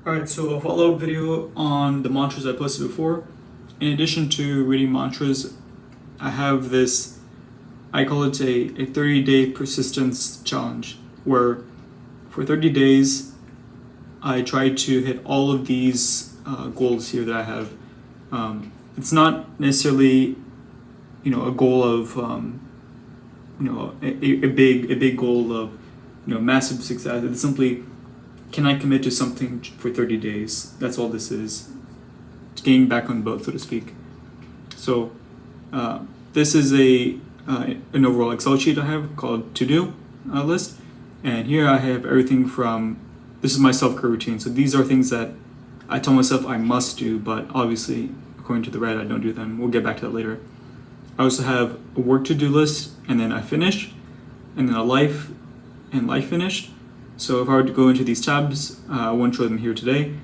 Alright, so a follow-up video on the mantras I posted before. In addition to reading mantras, I have this, I call it a 30-day persistence challenge, where for 30 days I try to hit all of these goals here that I have. It's not necessarily, a goal of, a big goal of, massive success. It's simply, can I commit to something for 30 days? That's all this is. Getting back on the boat, so to speak. So this is an overall Excel sheet I have called To-Do list. And here I have everything from, this is my self-care routine. So these are things that I tell myself I must do, but obviously, according to the red, I don't do them. We'll get back to that later. I also have a work to-do list, and then I finish, and then a life and life finished. So if I were to go into these tabs, I won't show them here today.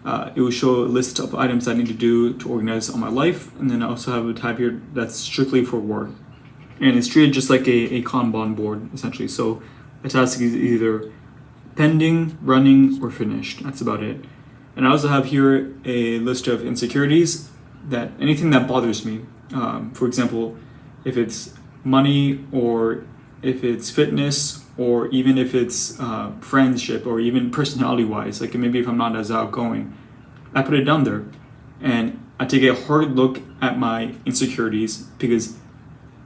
It will show a list of items I need to do to organize on my life, and then I also have a tab here that's strictly for work. And it's treated just like a Kanban board, essentially. So a task is either pending, running, or finished. That's about it. And I also have here a list of insecurities, that anything that bothers me. For example, if it's money, or if it's fitness, or even if it's friendship, or even personality-wise, like maybe if I'm not as outgoing, I put it down there. And I take a hard look at my insecurities, because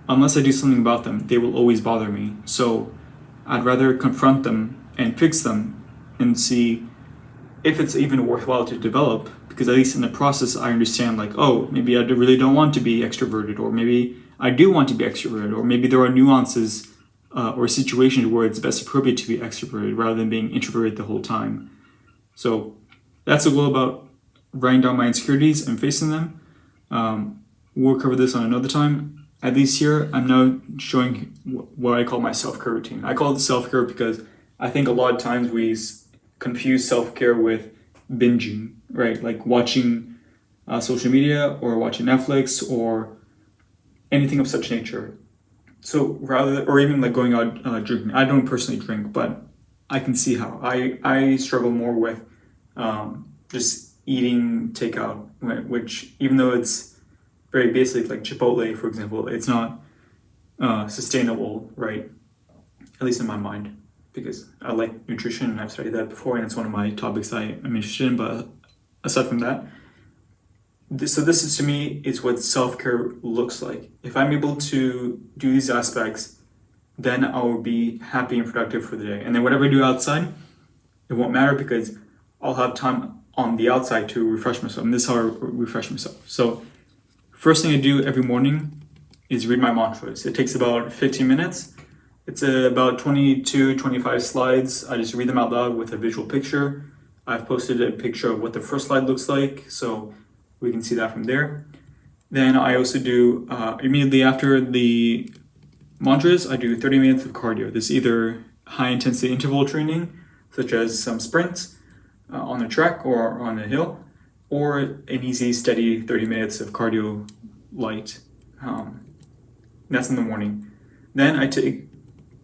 unless I do something about them, they will always bother me. So I'd rather confront them and fix them and see if it's even worthwhile to develop, because at least in the process I understand, like, oh, maybe I really don't want to be extroverted, or maybe I do want to be extroverted, or maybe there are nuances or situations where it's best appropriate to be extroverted rather than being introverted the whole time. So that's the goal about writing down my insecurities and facing them. We'll cover this on another time. At least here, I'm now showing what I call my self-care routine. I call it self-care because I think a lot of times we confuse self-care with binging, right? Like watching social media or watching Netflix or anything of such nature. So or even like going out drinking. I don't personally drink, but I can see how. I struggle more with just eating takeout, which even though it's very basic, like Chipotle, for example, it's not sustainable, right? At least in my mind, because I like nutrition and I've studied that before, and it's one of my topics I'm interested in. But aside from that, this is, to me, is what self-care looks like. If I'm able to do these aspects, then I will be happy and productive for the day. And then whatever I do outside, it won't matter, because I'll have time on the outside to refresh myself. And this is how I refresh myself. So first thing I do every morning is read my mantras. It takes about 15 minutes. It's about 25 slides. I just read them out loud with a visual picture. I've posted a picture of what the first slide looks like, so we can see that from there. Then I also do, immediately after the mantras, I do 30 minutes of cardio. This is either high intensity interval training, such as some sprints on the track or on a hill, or an easy, steady 30 minutes of cardio light. That's in the morning. Then I take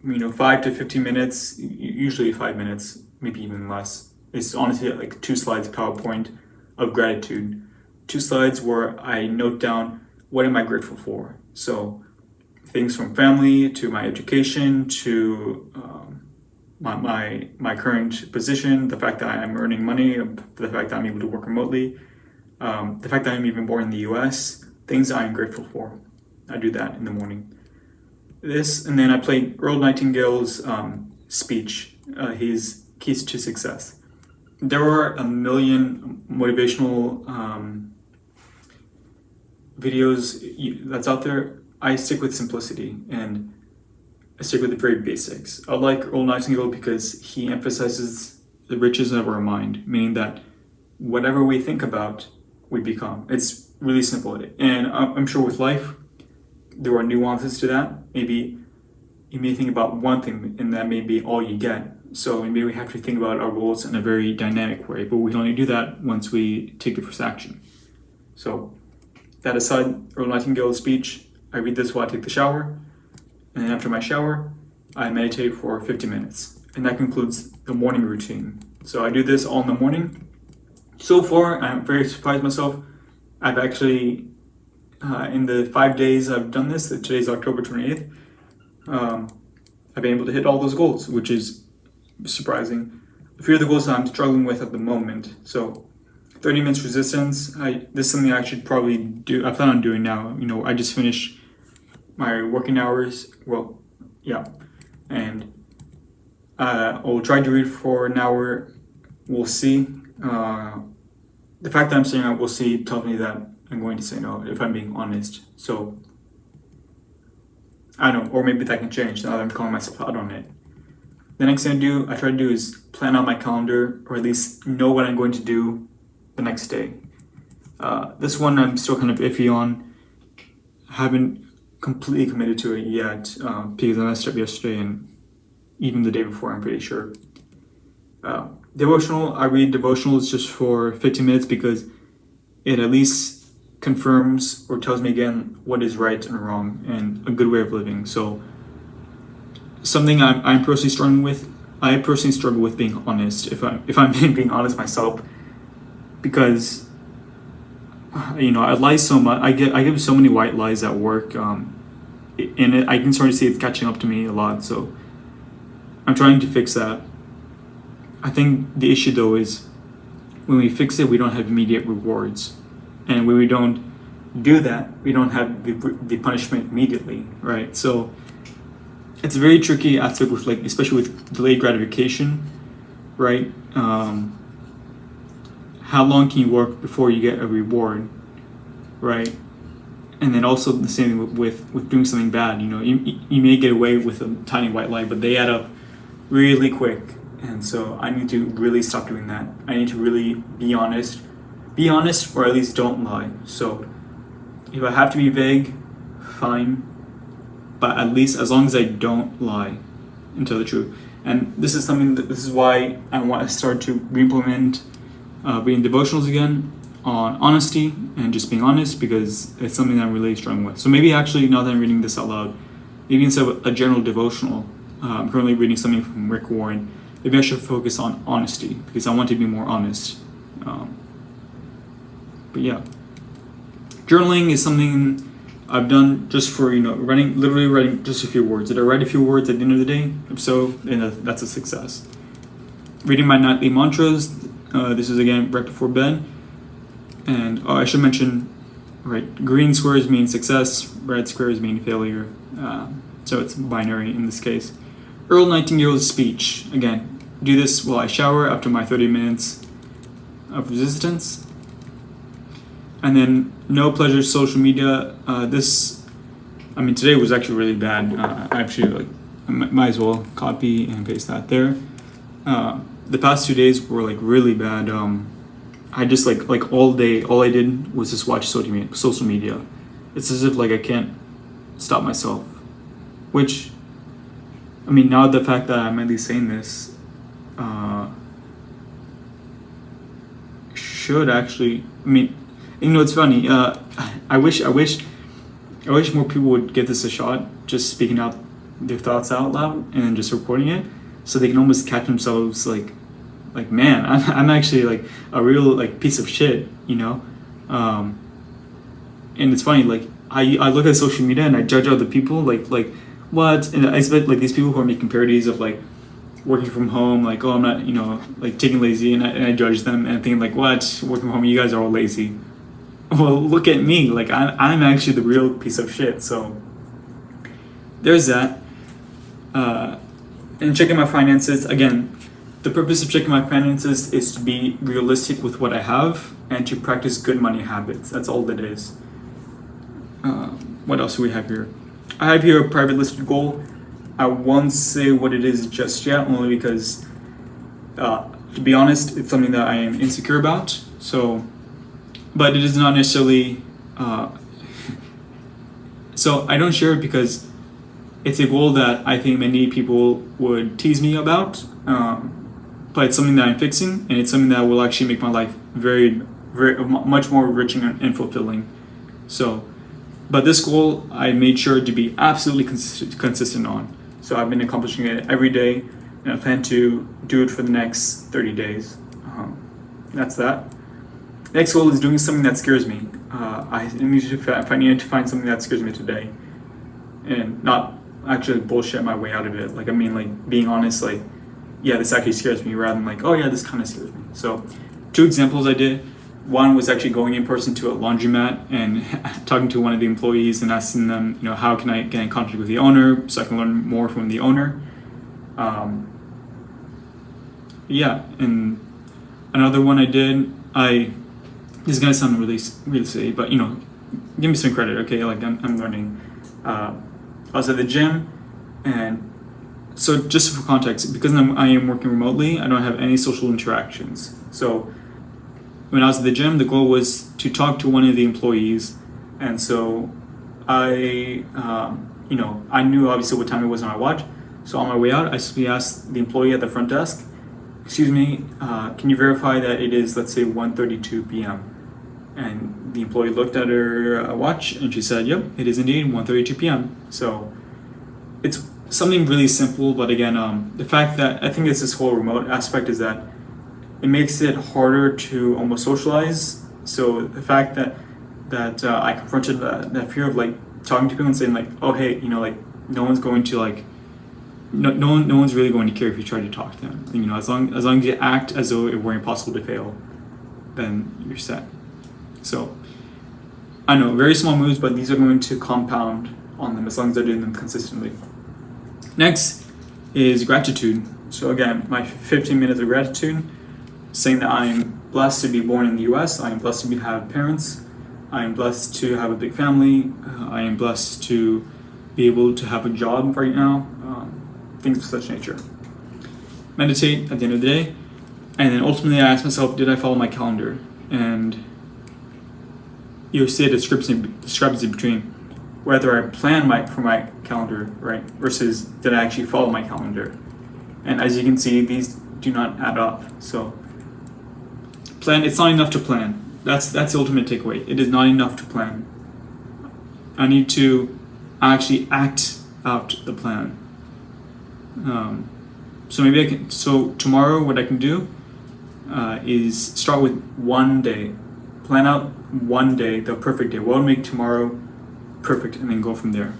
5 to 15 minutes, usually 5 minutes, maybe even less. It's honestly like 2 slides PowerPoint of gratitude. 2 slides where I note down what am I grateful for. So things from family to my education to my current position, the fact that I'm earning money, the fact that I'm able to work remotely, the fact that I'm even born in the US, things I'm grateful for. I do that in the morning. And then I play Earl Nightingale's speech, his Keys to Success. There are a million motivational videos that's out there. I stick with simplicity, and I stick with the very basics. I like Earl Nightingale because he emphasizes the riches of our mind, meaning that whatever we think about, we become. It's really simple. And I'm sure with life, there are nuances to that. Maybe you may think about one thing and that may be all you get. So maybe we have to think about our goals in a very dynamic way, but we can only do that once we take the first action. So that aside, Earl Nightingale's speech, I read this while I take the shower. And then after my shower, I meditate for 50 minutes. And that concludes the morning routine. So I do this all in the morning. So far, I'm very surprised myself. I've actually, in the 5 days I've done this, today's October 28th, I've been able to hit all those goals, which is surprising. A few of the goals that I'm struggling with at the moment. So 30 minutes resistance, this is something I should probably do. I plan on doing now. I just finished my working hours. Well, yeah. And I'll try to read for an hour. We'll see. The fact that I'm saying I will see tells me that I'm going to say no, if I'm being honest. So, I don't know, or maybe that can change now that I'm calling myself out on it. The next thing I try to do is plan out my calendar, or at least know what I'm going to do the next day. This one I'm still kind of iffy on. Haven't completely committed to it yet, because I messed up yesterday and even the day before, I'm pretty sure. Devotional, I read devotionals just for 15 minutes because it at least confirms or tells me again what is right and wrong and a good way of living. So something I'm personally struggling with. I personally struggle with being honest. If I'm being honest myself, because I lie so much. I give so many white lies at work, and I can sort of see it's catching up to me a lot. So I'm trying to fix that. I think the issue though is when we fix it, we don't have immediate rewards, and when we don't do that, we don't have the punishment immediately, right? So it's a very tricky aspect with, like, especially with delayed gratification, right? How long can you work before you get a reward, right? And then also the same thing with doing something bad. You may get away with a tiny white lie, but they add up really quick. And so I need to really stop doing that. I need to really be honest, or at least don't lie. So if I have to be vague, fine, but at least as long as I don't lie and tell the truth. And this is why I want to start to re-implement reading devotionals again on honesty and just being honest, because it's something that I'm really struggling with. So maybe actually, now that I'm reading this out loud, maybe instead of a general devotional, I'm currently reading something from Rick Warren. Maybe I should focus on honesty because I want to be more honest. But yeah, journaling is something I've done just for literally writing just a few words. Did I write a few words at the end of the day? If so, then that's a success. Reading my nightly mantras. This is again right before bed. And I should mention, right? Green squares mean success. Red squares mean failure. So it's binary in this case. Earl Nightingale's speech. Again, do this while I shower after my 30 minutes of resistance. And then no pleasure social media. Today was actually really bad. I might as well copy and paste that there. The past 2 days were really bad. I just all day, all I did was just watch social media. It's as if I can't stop myself, which, now the fact that I'm at least saying this, should actually, it's funny. I wish more people would give this a shot, just speaking out their thoughts out loud and then just reporting it, so they can almost catch themselves man, I'm actually a real piece of shit, and it's funny, I look at social media and I judge other people what, and I expect these people who are making parodies of working from home, oh, I'm not taking lazy, and I judge them and thinking what, working from home, you guys are all lazy. Well, look at me, I'm actually the real piece of shit. So there's that. And checking my finances again. The purpose of checking my finances is to be realistic with what I have and to practice good money habits. That's all that is. What else do we have here? I have here a private listed goal. I won't say what it is just yet, only because, to be honest, it's something that I am insecure about. So, but it is not necessarily. So I don't share it because it's a goal that I think many people would tease me about. But it's something that I'm fixing, and it's something that will actually make my life very, very much more enriching and fulfilling. So, but this goal I made sure to be absolutely consistent on. So I've been accomplishing it every day, and I plan to do it for the next 30 days. That's that. Next goal is doing something that scares me. I need to find something that scares me today, and not actually bullshit my way out of it. Like, I mean, like, being honest, like, yeah, this actually scares me, rather than like, oh yeah, this kind of scares me. So 2 examples I did. One was actually going in person to a laundromat and talking to one of the employees and asking them, you know, how can I get in contact with the owner so I can learn more from the owner. Yeah, and another one I did, this is gonna sound really silly, but you know, give me some credit, okay? Like, I'm learning. I was at the gym, and so just for context, because I am working remotely, I don't have any social interactions. So when I was at the gym, the goal was to talk to one of the employees, and so I knew obviously what time it was on my watch. So on my way out, I simply asked the employee at the front desk, "Excuse me, can you verify that it is, let's say, 1:32 p.m.?" And the employee looked at her watch, and she said, "Yep, it is indeed 1:32 p.m." So it's something really simple, but again, the fact that I think it's this whole remote aspect is that it makes it harder to almost socialize. So the fact that I confronted that fear of like talking to people and saying like, oh hey, you know, like no one's going to like no one's really going to care if you try to talk to them. You know, as long as you act as though it were impossible to fail, then you're set. So I know, very small moves, but these are going to compound on them as long as they're doing them consistently. Next is gratitude. So again, my 15 minutes of gratitude, saying that I am blessed to be born in the US, I am blessed to have parents, I am blessed to have a big family, I am blessed to be able to have a job right now, things of such nature. Meditate at the end of the day, and then ultimately I ask myself, did I follow my calendar? And you'll see a discrepancy between whether I plan for my calendar, right, versus did I actually follow my calendar. And as you can see, these do not add up. So plan, it's not enough to plan. That's the ultimate takeaway. It is not enough to plan. I need to actually act out the plan. So tomorrow what I can do is start with one day. Plan out one day, the perfect day. What would make tomorrow perfect, and then go from there.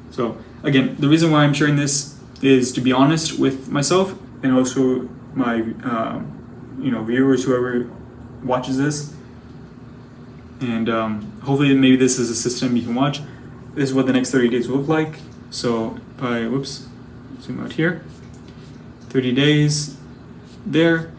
So again, the reason why I'm sharing this is to be honest with myself and also my viewers, whoever watches this, and hopefully maybe this is a system you can watch. This is what the next 30 days will look like. So if I zoom out here, 30 days there.